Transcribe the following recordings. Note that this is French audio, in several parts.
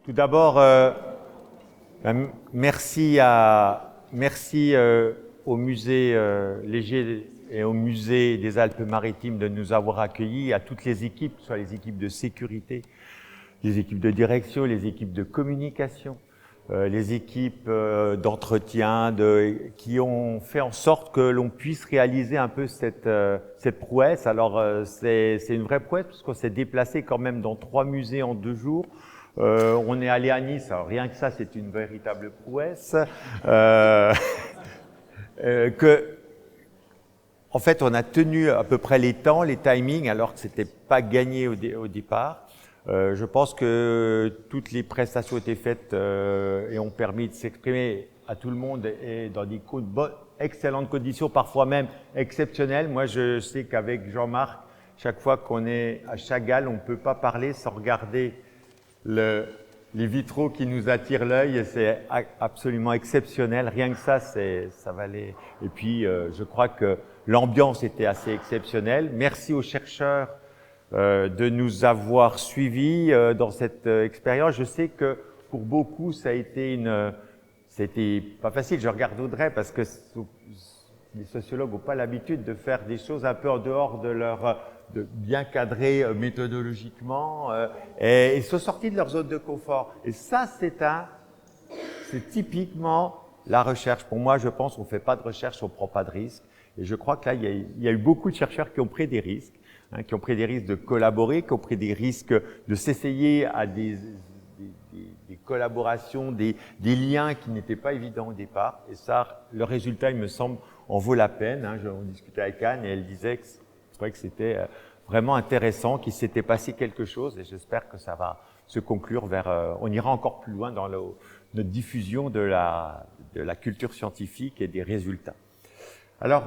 Tout d'abord, merci au musée Léger et au musée des Alpes-Maritimes de nous avoir accueillis, à toutes les équipes, soit les équipes de sécurité, les équipes de direction, les équipes de communication, les équipes d'entretien, qui ont fait en sorte que l'on puisse réaliser un peu cette prouesse. Alors c'est une vraie prouesse parce qu'on s'est déplacé quand même dans 3 musées en 2 jours. On est allé à Nice, alors rien que ça c'est une véritable prouesse. En fait, on a tenu à peu près les temps, les timings, alors que c'était pas gagné au départ. Je pense que toutes les prestations étaient faites et ont permis de s'exprimer à tout le monde et dans des excellentes conditions, parfois même exceptionnelles. Moi, je sais qu'avec Jean-Marc, chaque fois qu'on est à Chagall, on ne peut pas parler sans regarder les vitraux qui nous attirent l'œil. C'est absolument exceptionnel. Rien que ça, ça valait. Et puis, je crois que l'ambiance était assez exceptionnelle. Merci aux chercheurs de nous avoir suivis dans cette expérience. Je sais que pour beaucoup, c'était pas facile. Je regarde Audrey parce que les sociologues n'ont pas l'habitude de faire des choses un peu en dehors de bien cadrer méthodologiquement et ils sont sortis de leur zone de confort. Et ça, c'est typiquement la recherche. Pour moi, je pense qu'on ne fait pas de recherche, on ne prend pas de risques. Et je crois que là, il y a eu beaucoup de chercheurs qui ont pris des risques. Qui ont pris des risques de collaborer, qui ont pris des risques de s'essayer à des collaborations, des liens qui n'étaient pas évidents au départ. Et ça, le résultat, il me semble, en vaut la peine. On discutait avec Anne et elle disait que je trouvais que c'était vraiment intéressant, qu'il s'était passé quelque chose et j'espère que ça va se conclure on ira encore plus loin dans notre diffusion de la culture scientifique et des résultats. Alors,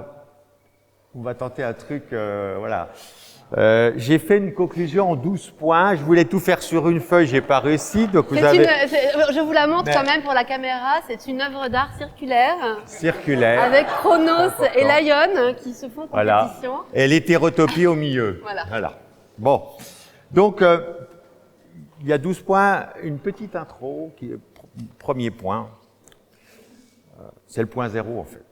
on va tenter un truc, voilà. J'ai fait une conclusion en 12 points. Je voulais tout faire sur une feuille, j'ai pas réussi. Donc je vous la montre quand même pour la caméra. C'est une œuvre d'art circulaire. Circulaire. Avec Chronos et Lion qui se font compétition. Voilà. Et l'hétérotopie au milieu. Voilà. Bon. Donc, il y a 12 points. Une petite intro, qui est le premier point. C'est le point 0 en fait.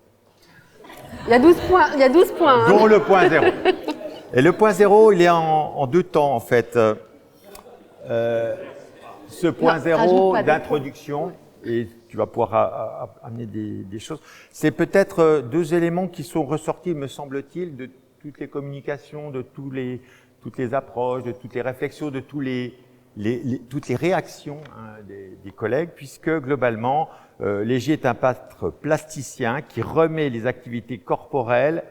Il y a 12 points. Dont le point 0. Et le point 0, il est en 2 temps, en fait. Ce point 0 d'introduction, et tu vas pouvoir amener des choses, c'est peut-être 2 éléments qui sont ressortis, me semble-t-il, de toutes les communications, de toutes les approches, de toutes les réflexions, de toutes les réactions des collègues, puisque globalement, Léger est un peintre plasticien qui remet les activités corporelles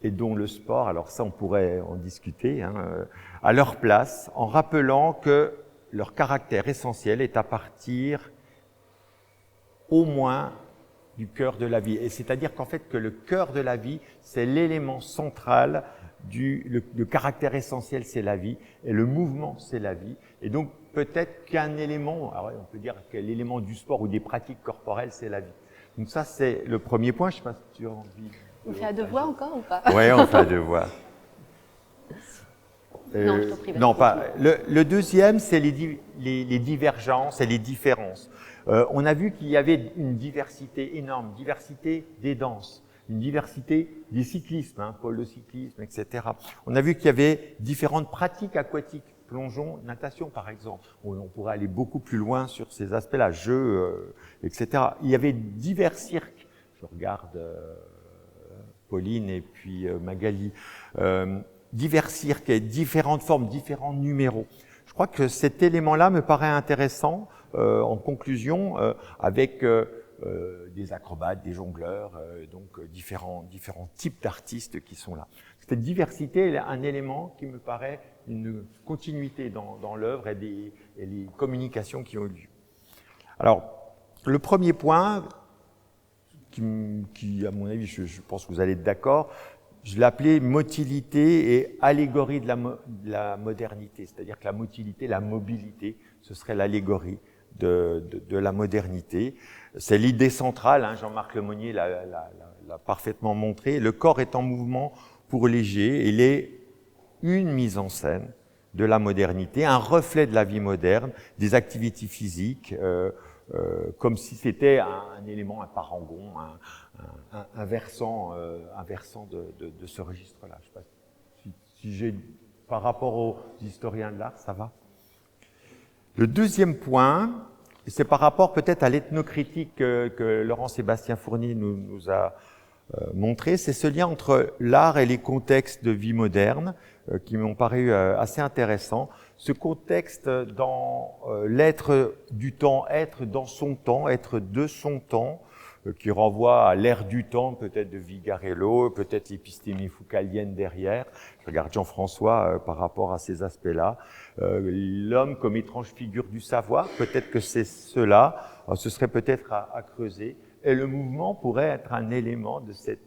et dont le sport, alors ça on pourrait en discuter, à leur place, en rappelant que leur caractère essentiel est à partir au moins du cœur de la vie. Et c'est-à-dire qu'en fait que le cœur de la vie, c'est l'élément central le caractère essentiel, c'est la vie, et le mouvement, c'est la vie. Et donc peut-être qu'un élément, alors on peut dire que l'élément du sport ou des pratiques corporelles, c'est la vie. Donc ça c'est le premier point, je ne sais pas si tu as envie. On fait à 2 voix encore ou pas? Oui, on fait à 2 voix. Non, je t'en prie. Non, pas. Le deuxième, c'est les divergences et les différences. On a vu qu'il y avait une diversité énorme, diversité des danses, une diversité des cyclismes, pôle de cyclisme, etc. On a vu qu'il y avait différentes pratiques aquatiques, plongeon, natation par exemple. On pourrait aller beaucoup plus loin sur ces aspects-là, jeux, etc. Il y avait divers cirques. Je regarde Pauline et puis Magali, divers cirques, différentes formes, différents numéros. Je crois que cet élément-là me paraît intéressant en conclusion, avec des acrobates, des jongleurs, donc différents types d'artistes qui sont là. Cette diversité est un élément qui me paraît une continuité dans l'œuvre et les communications qui ont eu lieu. Alors, le premier point, qui, à mon avis, je pense que vous allez être d'accord, je l'appelais motilité et allégorie de la modernité. C'est-à-dire que la motilité, la mobilité, ce serait l'allégorie de la modernité. C'est l'idée centrale, Jean-Marc Lemonnier l'a parfaitement montré. Le corps est en mouvement pour Léger. Il est une mise en scène de la modernité, un reflet de la vie moderne, des activités physiques, comme si c'était un élément, un parangon, un versant de ce registre-là. Je sais pas si j'ai, par rapport aux historiens de l'art, ça va. Le deuxième point, c'est par rapport peut-être à l'ethnocritique que Laurent-Sébastien Fournier nous a montré, c'est ce lien entre l'art et les contextes de vie moderne qui m'ont paru assez intéressants. Ce contexte dans l'être du temps, être dans son temps, être de son temps, qui renvoie à l'ère du temps, peut-être de Vigarello, peut-être l'épistémie foucaldienne derrière. Je regarde Jean-François par rapport à ces aspects-là. L'homme comme étrange figure du savoir, peut-être que c'est cela, ce serait peut-être à creuser. Et le mouvement pourrait être un élément de cette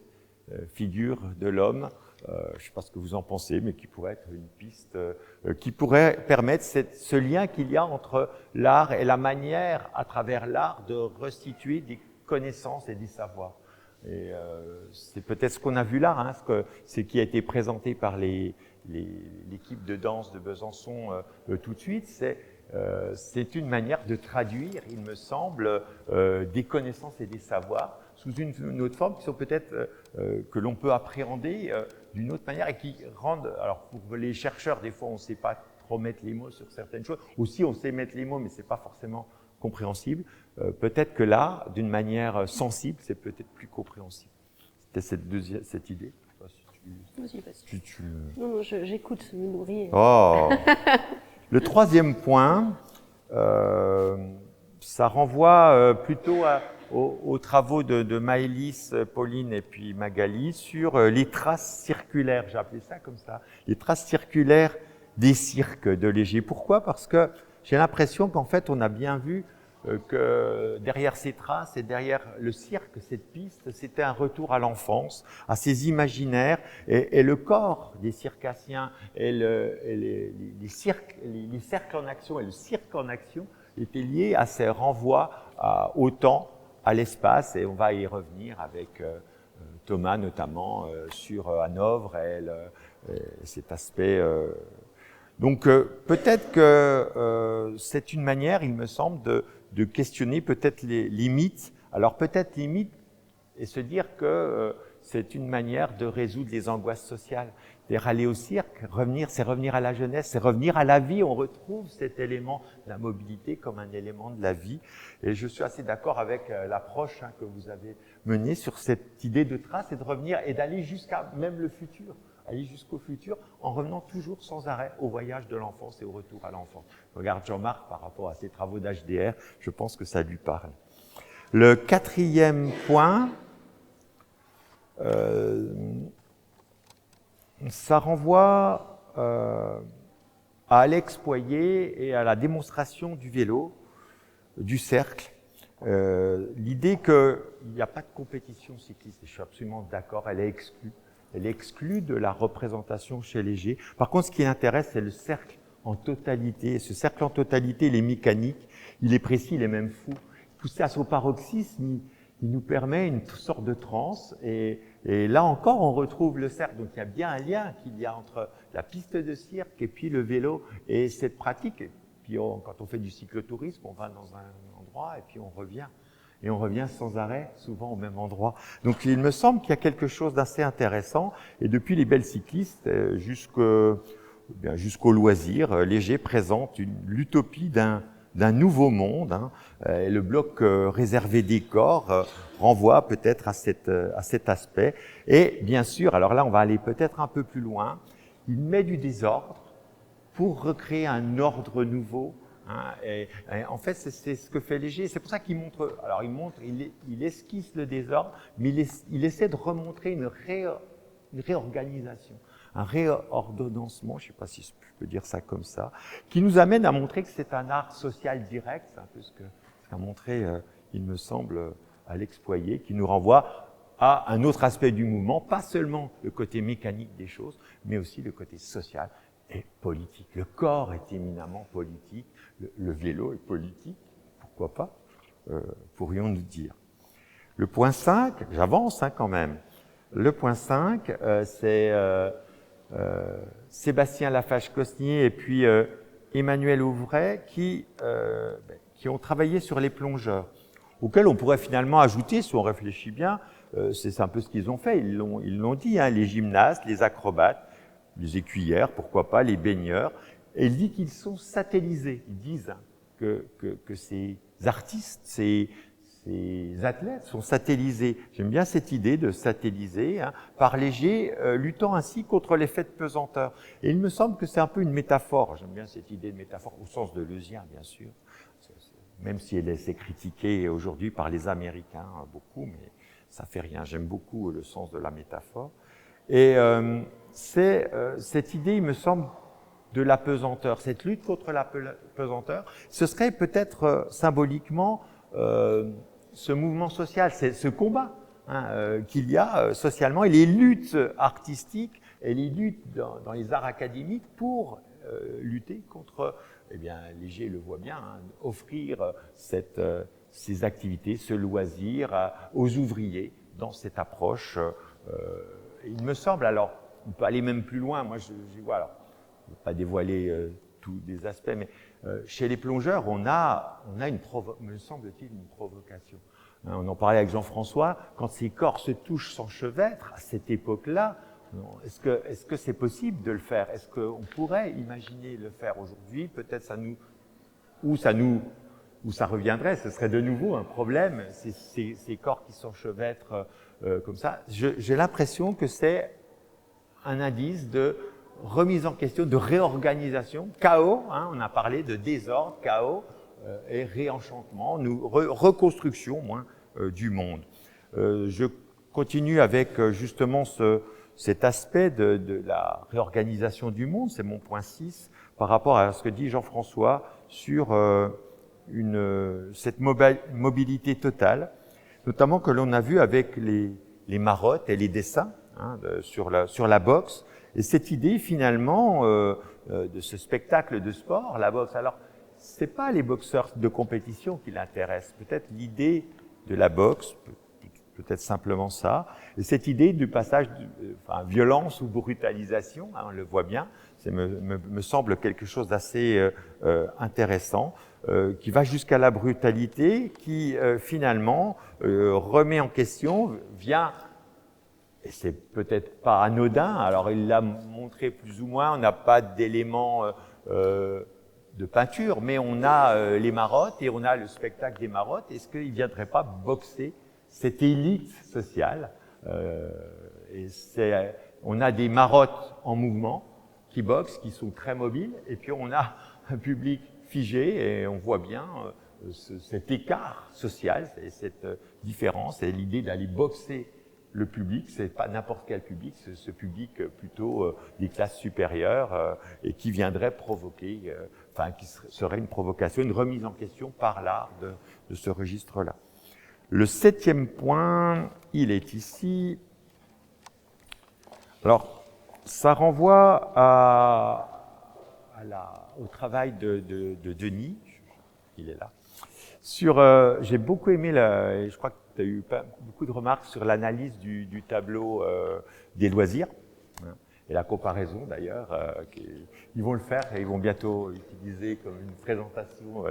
figure de l'homme, je ne sais pas ce que vous en pensez, mais qui pourrait être une piste, qui pourrait permettre ce lien qu'il y a entre l'art et la manière, à travers l'art, de restituer des connaissances et des savoirs. Et c'est peut-être ce qu'on a vu là, hein, ce qui a été présenté par l'équipe de danse de Besançon tout de suite, c'est une manière de traduire, il me semble, des connaissances et des savoirs sous une autre forme qui sont peut-être que l'on peut appréhender d'une autre manière et qui rendent, alors pour les chercheurs, des fois on ne sait pas trop mettre les mots sur certaines choses, aussi on sait mettre les mots mais ce n'est pas forcément compréhensible, peut-être que là, d'une manière sensible, c'est peut-être plus compréhensible. C'était cette idée. Non, j'écoute, je me nourris. Oh. Le troisième point, ça renvoie plutôt aux travaux de Maëlys, Pauline et puis Magali sur les traces circulaires, j'ai appelé ça comme ça, les traces circulaires des cirques de Léger. Pourquoi? Parce que j'ai l'impression qu'en fait on a bien vu que derrière ces traces et derrière le cirque, cette piste, c'était un retour à l'enfance, à ces imaginaires et le corps des circassiens et les cercles en action et le cirque en action étaient liés à ces renvois au temps, à l'espace, et on va y revenir avec Thomas notamment sur Hanovre et cet aspect. Donc peut-être que c'est une manière, il me semble, de questionner peut-être les limites. Alors peut-être limite et se dire que c'est une manière de résoudre les angoisses sociales. C'est-à-dire aller au cirque, c'est revenir à la jeunesse, c'est revenir à la vie. On retrouve cet élément de la mobilité comme un élément de la vie. Et je suis assez d'accord avec l'approche que vous avez menée sur cette idée de trace et de revenir et d'aller jusqu'à même le futur. Aller jusqu'au futur en revenant toujours sans arrêt au voyage de l'enfance et au retour à l'enfance. Regarde Jean-Marc par rapport à ses travaux d'HDR, je pense que ça lui parle. Le quatrième point, ça renvoie à Alex Poyer et à la démonstration du vélo, du cercle. L'idée qu'il n'y a pas de compétition cycliste, et je suis absolument d'accord, elle est exclue. Elle est exclue de la représentation chez Léger. Par contre, ce qui l'intéresse, c'est le cercle en totalité. Et ce cercle en totalité, il est mécanique, il est précis, il est même fou. Poussé à son paroxysme, il nous permet une sorte de transe. Et là encore, on retrouve le cercle. Donc, il y a bien un lien qu'il y a entre la piste de cirque et puis le vélo et cette pratique. Et puis, quand on fait du cyclotourisme, on va dans un endroit et puis on revient. Et on revient sans arrêt, souvent au même endroit. Donc il me semble qu'il y a quelque chose d'assez intéressant. Et depuis les belles cyclistes jusqu'au loisir, Léger présente l'utopie d'un nouveau monde. Et le bloc réservé des corps renvoie peut-être à cet aspect. Et bien sûr, alors là on va aller peut-être un peu plus loin, il met du désordre pour recréer un ordre nouveau. Et en fait, c'est ce que fait Léger. C'est pour ça qu'il montre. Alors, il esquisse le désordre, mais il essaie de remontrer une réorganisation, un réordonnancement. Je ne sais pas si je peux dire ça comme ça, qui nous amène à montrer que c'est un art social direct. C'est un peu ce qu'a montré, il me semble, Alex Poyer, qui nous renvoie à un autre aspect du mouvement, pas seulement le côté mécanique des choses, mais aussi le côté social et politique. Le corps est éminemment politique. Le vélo est politique, pourquoi pas, pourrions-nous dire. Le point 5, j'avance quand même. Le point 5, c'est Sébastien Lafache-Cosnier et puis Emmanuel Auvray qui ont travaillé sur les plongeurs, auxquels on pourrait finalement ajouter, si on réfléchit bien, c'est un peu ce qu'ils ont fait, ils l'ont dit, hein, les gymnastes, les acrobates, les écuyères, pourquoi pas, les baigneurs, et il dit qu'ils sont satellisés. Ils disent que ces artistes, ces athlètes sont satellisés. J'aime bien cette idée de satelliser, hein, par léger, luttant ainsi contre l'effet de pesanteur. Et il me semble que c'est un peu une métaphore. J'aime bien cette idée de métaphore, au sens de Leusien, bien sûr, même si elle s'est critiquée aujourd'hui par les Américains beaucoup, mais ça fait rien. J'aime beaucoup le sens de la métaphore. Et c'est cette idée, il me semble, de la pesanteur, cette lutte contre la pesanteur, ce serait peut-être symboliquement ce mouvement social, ce combat, hein, qu'il y a socialement, et les luttes artistiques et les luttes dans les arts académiques pour lutter contre, eh bien, Léger le voit bien, hein, offrir ces activités, ce loisir aux ouvriers dans cette approche. Il me semble, alors, on peut aller même plus loin, moi je vois, alors, je ne vais pas dévoiler tous les aspects, mais chez les plongeurs, on a me semble-t-il, une provocation. Hein, on en parlait avec Jean-François, quand ces corps se touchent s'enchevêtrent, à cette époque-là, est-ce que c'est possible de le faire? Est-ce qu'on pourrait imaginer le faire aujourd'hui? Peut-être où ça reviendrait, ce serait de nouveau un problème, ces corps qui s'enchevêtrent comme ça. J'ai l'impression que c'est un indice de remise en question, de réorganisation, chaos, hein, on a parlé de désordre, chaos et réenchantement, reconstruction du monde. Je continue avec justement cet aspect de la réorganisation du monde, c'est mon point 6, par rapport à ce que dit Jean-François sur cette mobilité totale, notamment que l'on a vu avec les marottes et les dessins, hein, sur la boxe. Et cette idée, finalement, de ce spectacle de sport, la boxe, alors, c'est pas les boxeurs de compétition qui l'intéressent, peut-être l'idée de la boxe, peut-être simplement ça, et cette idée du passage violence ou brutalisation, hein, on le voit bien, me semble quelque chose d'assez intéressant, qui va jusqu'à la brutalité, qui finalement remet en question, vient. Et c'est peut-être pas anodin, alors il l'a montré plus ou moins, on n'a pas d'éléments de peinture, mais on a les marottes et on a le spectacle des marottes. Est-ce qu'il ne viendrait pas boxer cette élite sociale on a des marottes en mouvement qui boxent, qui sont très mobiles, et puis on a un public figé, et on voit bien cet écart social, cette différence, et l'idée d'aller boxer le public, c'est pas n'importe quel public, c'est ce public plutôt des classes supérieures et qui viendrait provoquer, qui serait une provocation, une remise en question par l'art de ce registre-là. Le 7e point, il est ici. Alors, ça renvoie au travail de Denis, il est là. J'ai beaucoup aimé, je crois que tu as eu beaucoup de remarques sur l'analyse du tableau des loisirs, hein, et la comparaison d'ailleurs. Ils vont le faire et ils vont bientôt l'utiliser comme une présentation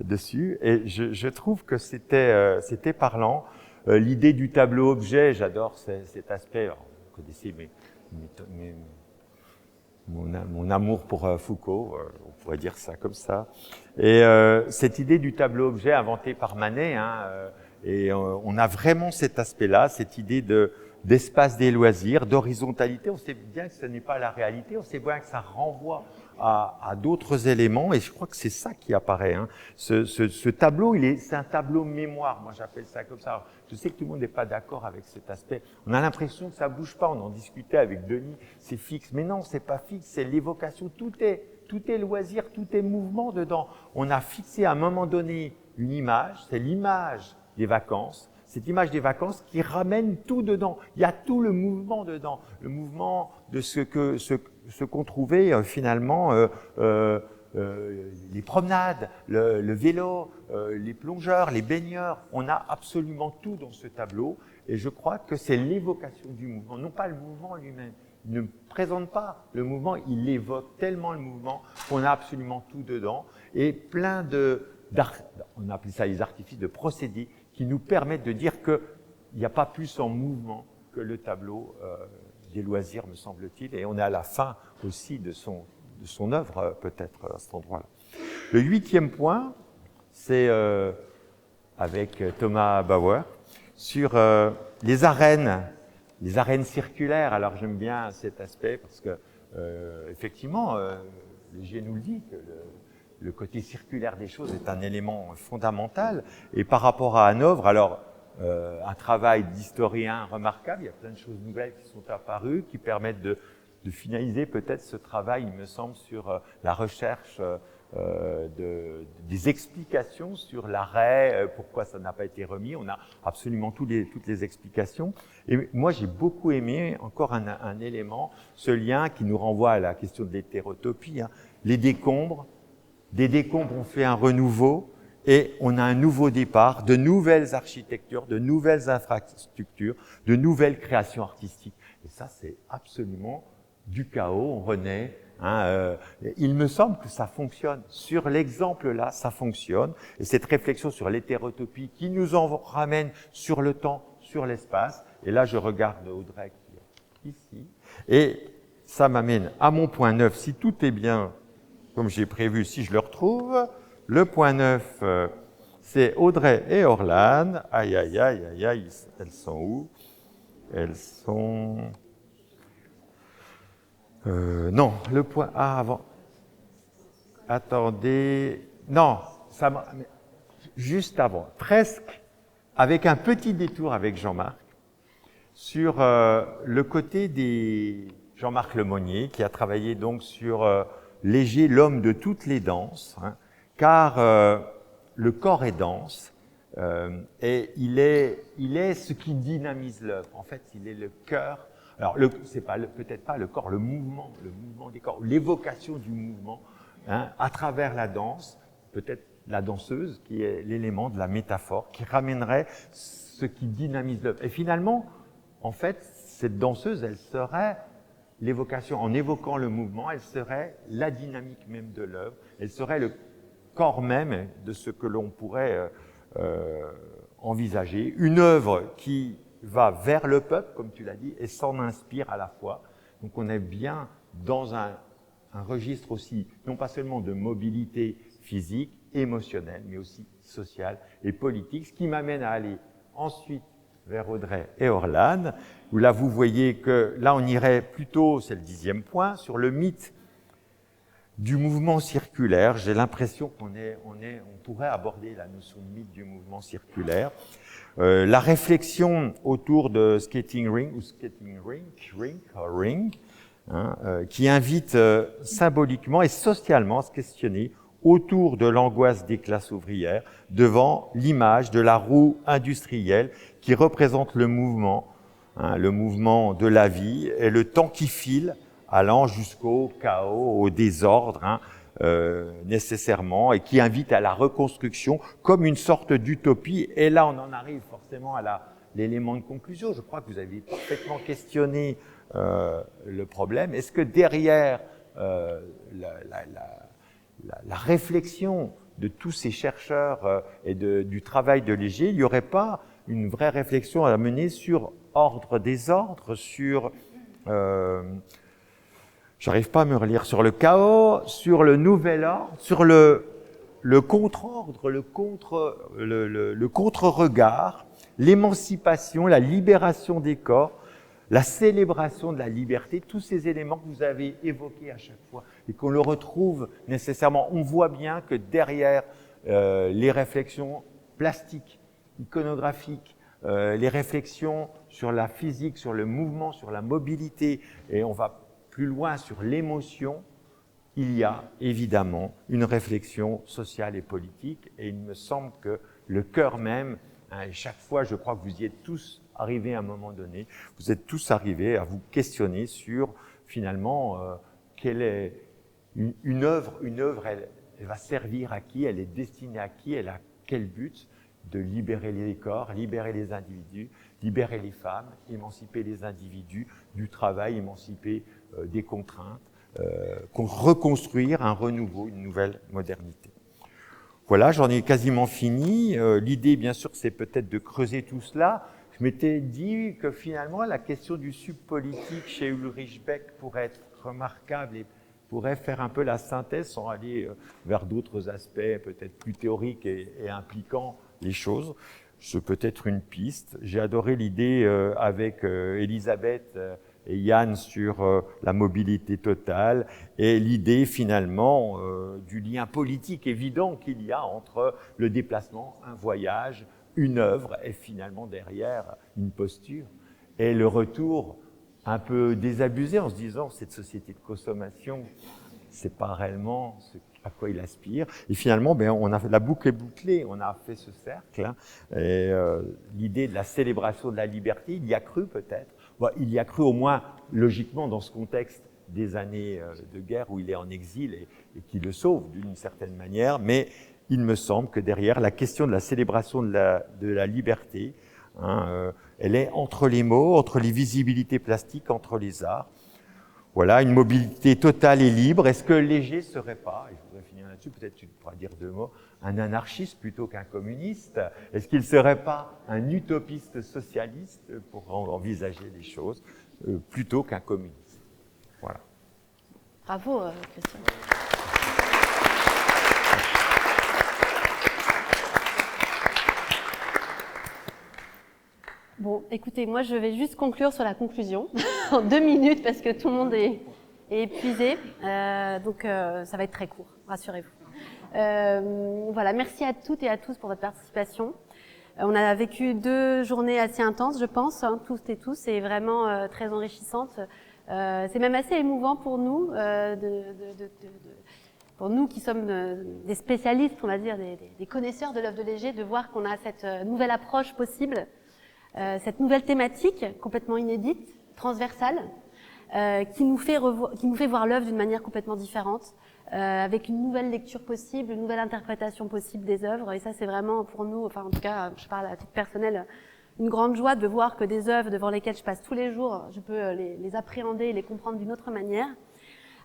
dessus. Et je trouve que c'était parlant. L'idée du tableau objet, j'adore cet aspect. Alors, vous connaissez mon amour pour Foucault, on pourrait dire ça comme ça. Et cette idée du tableau-objet inventée par Manet, hein, et on a vraiment cet aspect-là, cette idée d'espace des loisirs, d'horizontalité. On sait bien que ce n'est pas la réalité, on sait bien que ça renvoie à d'autres éléments, et je crois que c'est ça qui apparaît. Hein. Ce tableau, c'est un tableau mémoire, moi j'appelle ça comme ça. Alors, je sais que tout le monde n'est pas d'accord avec cet aspect. On a l'impression que ça bouge pas, on en discutait avec Denis, c'est fixe. Mais non, c'est pas fixe, c'est l'évocation, tout est loisir, tout est mouvement dedans. On a fixé à un moment donné une image, c'est l'image des vacances, cette image des vacances qui ramène tout dedans. Il y a tout le mouvement dedans, le mouvement de ce qu'on trouvait finalement, les promenades, le vélo, les plongeurs, les baigneurs. On a absolument tout dans ce tableau et je crois que c'est l'évocation du mouvement, non pas le mouvement lui-même, Il ne présente pas le mouvement, il évoque tellement le mouvement qu'on a absolument tout dedans et plein on appelle ça les artifices de procédés qui nous permettent de dire qu'il n'y a pas plus en mouvement que le tableau des loisirs, me semble-t-il, et on est à la fin aussi de son œuvre, peut-être, à cet endroit-là. Le 8e point, c'est avec Thomas Bauer, sur les arènes circulaires. Alors j'aime bien cet aspect parce que, effectivement, Léger nous le dit, que le côté circulaire des choses est un élément fondamental. Et par rapport à Hanovre, alors, un travail d'historien remarquable, il y a plein de choses nouvelles qui sont apparues, qui permettent de finaliser peut-être ce travail, il me semble, sur la recherche des explications sur l'arrêt, pourquoi ça n'a pas été remis. On a absolument toutes les explications. Et moi, j'ai beaucoup aimé, encore un élément, ce lien qui nous renvoie à la question de l'hétérotopie. Les décombres, des décombres ont fait un renouveau, et on a un nouveau départ, de nouvelles architectures, de nouvelles infrastructures, de nouvelles créations artistiques. Et ça, c'est absolument du chaos, on renaît. Il me semble que ça fonctionne. Sur l'exemple-là, ça fonctionne. Et cette réflexion sur l'hétérotopie qui nous en ramène sur le temps, sur l'espace. Et là, je regarde Audrey qui est ici. Et ça m'amène à mon point 9. Si tout est bien comme j'ai prévu, si je le retrouve... Le point 9, c'est Audrey et Orlane. Aïe, aïe, aïe, aïe, aïe, elles sont où? Elles sont... non, le point... Ah, avant... Attendez... Non, juste avant, presque, avec un petit détour avec Jean-Marc, sur le côté des... Jean-Marc Lemonnier, qui a travaillé donc sur Léger, l'homme de toutes les danses, car le corps est dense et il est ce qui dynamise l'œuvre. En fait, il est le cœur. Alors, c'est peut-être pas le corps, le mouvement des corps, l'évocation du mouvement à travers la danse, peut-être la danseuse qui est l'élément de la métaphore, qui ramènerait ce qui dynamise l'œuvre. Et finalement, en fait, cette danseuse, elle serait l'évocation, en évoquant le mouvement, elle serait la dynamique même de l'œuvre, elle serait le corps même de ce que l'on pourrait envisager. Une œuvre qui va vers le peuple, comme tu l'as dit, et s'en inspire à la fois. Donc on est bien dans un registre aussi, non pas seulement de mobilité physique, émotionnelle, mais aussi sociale et politique, ce qui m'amène à aller ensuite vers Audrey et Orlane, où là vous voyez que là on irait plutôt, c'est le 10e point, sur le mythe du mouvement circulaire. J'ai l'impression qu'on pourrait aborder la notion de mythe du mouvement circulaire. La réflexion autour de skating ring ou skating ring, qui invite symboliquement et socialement à se questionner autour de l'angoisse des classes ouvrières devant l'image de la roue industrielle qui représente le mouvement de la vie et le temps qui file, allant jusqu'au chaos, au désordre, nécessairement, et qui invite à la reconstruction comme une sorte d'utopie. Et là, on en arrive forcément à l'élément de conclusion. Je crois que vous avez parfaitement questionné le problème. Est-ce que derrière la réflexion de tous ces chercheurs et du travail de Léger, il n'y aurait pas une vraie réflexion à mener sur ordre-désordre, sur... j'arrive pas à me relire, sur le chaos, sur le nouvel ordre, sur le contre-ordre, le contre-regard, l'émancipation, la libération des corps, la célébration de la liberté, tous ces éléments que vous avez évoqués à chaque fois et qu'on le retrouve nécessairement. On voit bien que derrière les réflexions plastiques, iconographiques, les réflexions sur la physique, sur le mouvement, sur la mobilité, et on va plus loin sur l'émotion, il y a évidemment une réflexion sociale et politique, et il me semble que le cœur même, et chaque fois je crois que vous y êtes tous arrivés à un moment donné, vous êtes tous arrivés à vous questionner sur finalement quelle est une œuvre elle va servir à qui, elle est destinée à qui, elle a quel but, de libérer les corps, libérer les individus, libérer les femmes, émanciper les individus du travail, émanciper des contraintes, reconstruire un renouveau, une nouvelle modernité. Voilà, j'en ai quasiment fini. L'idée, bien sûr, c'est peut-être de creuser tout cela. Je m'étais dit que finalement, la question du subpolitique chez Ulrich Beck pourrait être remarquable et pourrait faire un peu la synthèse sans aller vers d'autres aspects peut-être plus théoriques et impliquant les choses. C'est peut-être une piste. J'ai adoré l'idée avec Elisabeth et Yann sur la mobilité totale et l'idée finalement du lien politique évident qu'il y a entre le déplacement, un voyage, une œuvre et finalement derrière une posture et le retour un peu désabusé en se disant cette société de consommation, c'est pas réellement ce à quoi il aspire. Et finalement, on a fait, la boucle est bouclée, on a fait ce cercle. Hein, et l'idée de la célébration de la liberté, il y a cru peut-être. Bon, il y a cru au moins logiquement dans ce contexte des années de guerre où il est en exil et qui le sauve d'une certaine manière. Mais il me semble que derrière la question de la célébration de la liberté, hein, elle est entre les mots, entre les visibilités plastiques, entre les arts. Voilà, une mobilité totale et libre. Est-ce que Léger serait pas, et je voudrais finir là-dessus, peut-être tu pourras dire deux mots, un anarchiste plutôt qu'un communiste? Est-ce qu'il ne serait pas un utopiste socialiste pour envisager les choses plutôt qu'un communiste? Voilà. Bravo, Christian. Bon, écoutez, moi je vais juste conclure sur la conclusion en 2 minutes parce que tout le monde est épuisé. Donc ça va être très court, rassurez-vous. Voilà, merci à toutes et à tous pour votre participation. On a vécu 2 journées assez intenses, je pense, hein, toutes et tous, et vraiment très enrichissantes. C'est même assez émouvant pour nous, pour nous qui sommes des spécialistes, on va dire, des connaisseurs de l'œuvre de Léger, de voir qu'on a cette nouvelle approche possible. Cette nouvelle thématique complètement inédite, transversale, qui nous fait voir l'œuvre d'une manière complètement différente, avec une nouvelle lecture possible, une nouvelle interprétation possible des œuvres. Et ça, c'est vraiment pour nous, enfin en tout cas, je parle à titre personnel, une grande joie de voir que des œuvres devant lesquelles je passe tous les jours, je peux les appréhender et les comprendre d'une autre manière.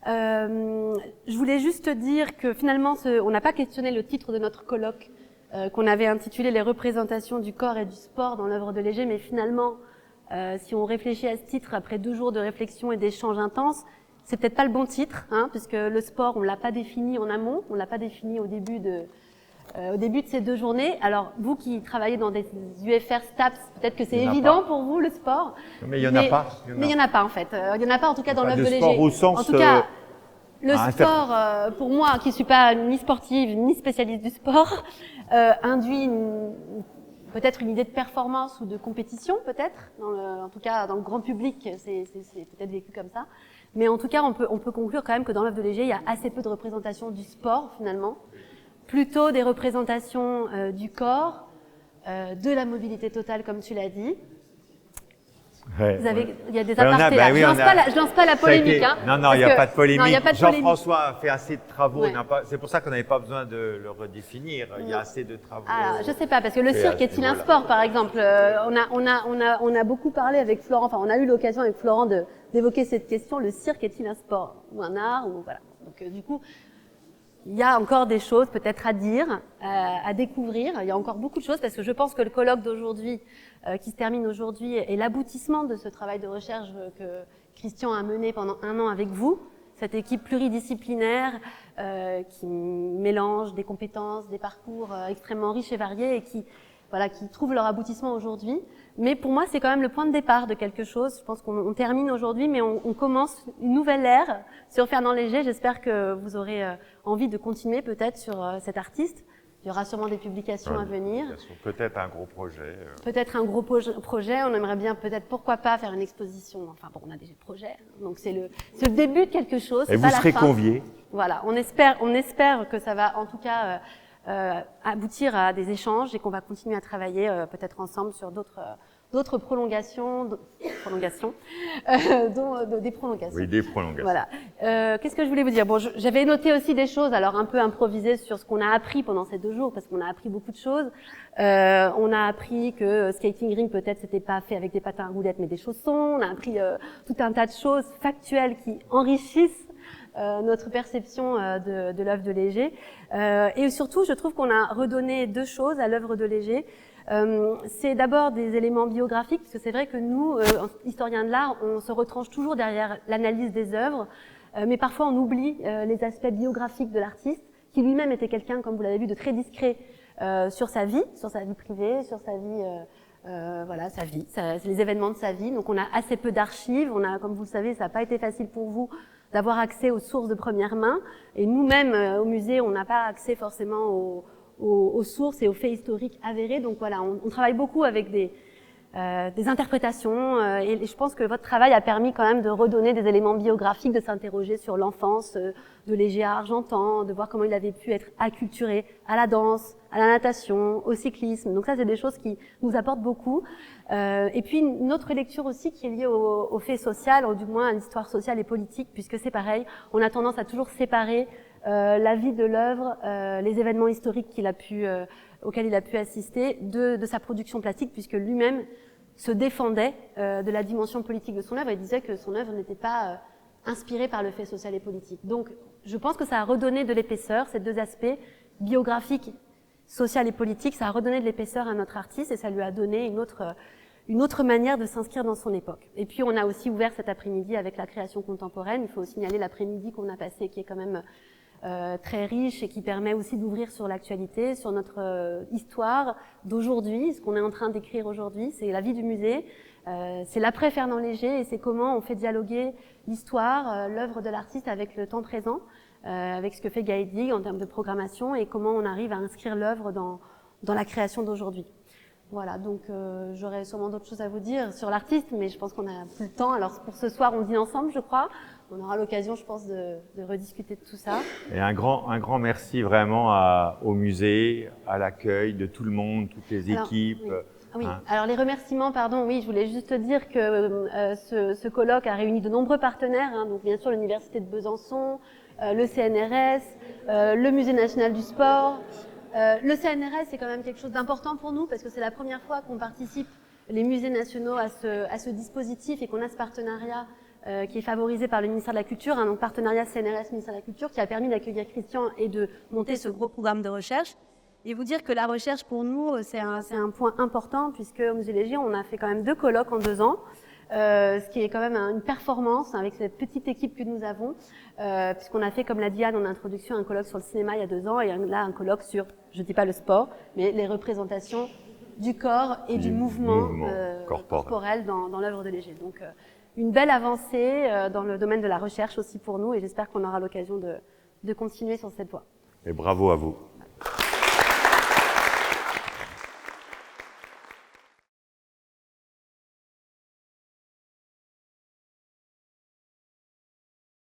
Je voulais juste dire que finalement, on n'a pas questionné le titre de notre colloque, qu'on avait intitulé « Les représentations du corps et du sport dans l'œuvre de Léger », mais finalement, si on réfléchit à ce titre après 2 jours de réflexion et d'échanges intenses, c'est peut-être pas le bon titre, hein, puisque le sport, on l'a pas défini en amont, on l'a pas défini au début de ces 2 journées. Alors, vous qui travaillez dans des UFR STAPS, peut-être que c'est évident pour vous, le sport. Mais il y en a pas. Mais il y en a pas, en fait. Il y en a pas, en tout cas, dans l'œuvre de Léger. Sport au sens, en tout cas, le sport, pour moi, qui suis pas ni sportive, ni spécialiste du sport, induit peut-être une idée de performance ou de compétition, peut-être. En tout cas, dans le grand public, c'est peut-être vécu comme ça. Mais en tout cas, on peut conclure quand même que dans l'œuvre de Léger, il y a assez peu de représentations du sport, finalement. Plutôt des représentations du corps, de la mobilité totale, comme tu l'as dit. Ouais. Il y a des apartés là. Je lance pas la polémique. Non, il n'y a pas de polémique. Non, Jean-François a fait assez de travaux. Ouais. C'est pour ça qu'on n'avait pas besoin de le redéfinir. Il y a assez de travaux. Alors, je sais pas, parce que le cirque est-il un sport, par exemple? On a beaucoup parlé avec Florent. Enfin, on a eu l'occasion avec Florent d'évoquer cette question. Le cirque est-il un sport ou un art ou voilà. Donc, du coup, il y a encore des choses peut-être à dire, à découvrir. Il y a encore beaucoup de choses parce que je pense que le colloque d'aujourd'hui, qui se termine aujourd'hui, est l'aboutissement de ce travail de recherche que Christian a mené pendant 1 an avec vous. Cette équipe pluridisciplinaire qui mélange des compétences, des parcours extrêmement riches et variés et qui trouvent leur aboutissement aujourd'hui. Mais pour moi, c'est quand même le point de départ de quelque chose. Je pense qu'on termine aujourd'hui, mais on commence une nouvelle ère sur Fernand Léger. J'espère que vous aurez envie de continuer peut-être sur cet artiste. Il y aura sûrement des publications à venir. Peut-être un gros projet. Peut-être un gros projet. On aimerait bien peut-être, pourquoi pas, faire une exposition. Enfin bon, on a déjà le projet. Donc c'est le début de quelque chose. Et vous serez conviés. Voilà, on espère que ça va en tout cas aboutir à des échanges et qu'on va continuer à travailler peut-être ensemble sur d'autres d'autres prolongations, des prolongations. Oui, des prolongations. Voilà. Qu'est-ce que je voulais vous dire? Bon, j'avais noté aussi des choses, alors un peu improvisées sur ce qu'on a appris pendant ces 2 jours, parce qu'on a appris beaucoup de choses. On a appris que skating ring, peut-être, c'était pas fait avec des patins à roulettes, mais des chaussons. On a appris tout un tas de choses factuelles qui enrichissent notre perception de l'œuvre de Léger. Et surtout, je trouve qu'on a redonné 2 choses à l'œuvre de Léger. C'est d'abord des éléments biographiques, parce que c'est vrai que nous, historiens de l'art, on se retranche toujours derrière l'analyse des œuvres, mais parfois on oublie les aspects biographiques de l'artiste, qui lui-même était quelqu'un, comme vous l'avez vu, de très discret sur sa vie privée, sur sa vie, voilà, sa vie, les événements de sa vie. Donc on a assez peu d'archives, comme vous le savez, ça n'a pas été facile pour vous d'avoir accès aux sources de première main, et nous-mêmes au musée, on n'a pas accès forcément aux sources et aux faits historiques avérés. Donc voilà, on travaille beaucoup avec des interprétations, et je pense que votre travail a permis quand même de redonner des éléments biographiques, de s'interroger sur l'enfance de Léger à Argentan, de voir comment il avait pu être acculturé à la danse, à la natation, au cyclisme. Donc ça, c'est des choses qui nous apportent beaucoup. Et puis une autre lecture aussi qui est liée au fait social, ou du moins à l'histoire sociale et politique, puisque c'est pareil, on a tendance à toujours séparer la vie de l'œuvre, les événements historiques auxquels il a pu assister, de sa production plastique, puisque lui-même se défendait de la dimension politique de son œuvre et disait que son œuvre n'était pas inspirée par le fait social et politique. Donc je pense que ça a redonné de l'épaisseur, ces 2 aspects, biographique, social et politique, ça a redonné de l'épaisseur à notre artiste et ça lui a donné une autre manière de s'inscrire dans son époque. Et puis on a aussi ouvert cet après-midi avec la création contemporaine. Il faut signaler l'après-midi qu'on a passé, qui est quand même très riche et qui permet aussi d'ouvrir sur l'actualité, sur notre histoire d'aujourd'hui. Ce qu'on est en train d'écrire aujourd'hui, c'est la vie du musée, c'est l'après Fernand Léger, et c'est comment on fait dialoguer l'histoire, l'œuvre de l'artiste avec le temps présent, avec ce que fait Gaëdig en termes de programmation, et comment on arrive à inscrire l'œuvre dans la création d'aujourd'hui. Voilà, donc j'aurais sûrement d'autres choses à vous dire sur l'artiste, mais je pense qu'on a plus le temps. Alors pour ce soir, on dîne ensemble, je crois. On aura l'occasion, je pense, de rediscuter de tout ça. Et un grand merci vraiment au musée, à l'accueil de tout le monde, toutes les équipes. Oui. Oui. Hein. Alors les remerciements, pardon, oui, je voulais juste dire que ce colloque a réuni de nombreux partenaires, hein, donc bien sûr l'Université de Besançon, le CNRS, le Musée national du sport. Le CNRS, c'est quand même quelque chose d'important pour nous parce que c'est la première fois qu'on participe, les musées nationaux, à ce dispositif, et qu'on a ce partenariat qui est favorisé par le ministère de la Culture, donc partenariat CNRS-ministère de la Culture, qui a permis d'accueillir Christian et de monter ce gros programme de recherche. Et vous dire que la recherche, pour nous, c'est un point important, puisque au Musée Léger, on a fait quand même 2 colloques en 2 ans, ce qui est quand même une performance avec cette petite équipe que nous avons, puisqu'on a fait, comme l'a dit Anne en introduction, un colloque sur le cinéma il y a 2 ans, et là un colloque sur, je ne dis pas le sport, mais les représentations du corps et du mouvement corporel dans l'œuvre de Léger. Donc une belle avancée dans le domaine de la recherche aussi pour nous, et j'espère qu'on aura l'occasion de continuer sur cette voie. Et bravo à vous.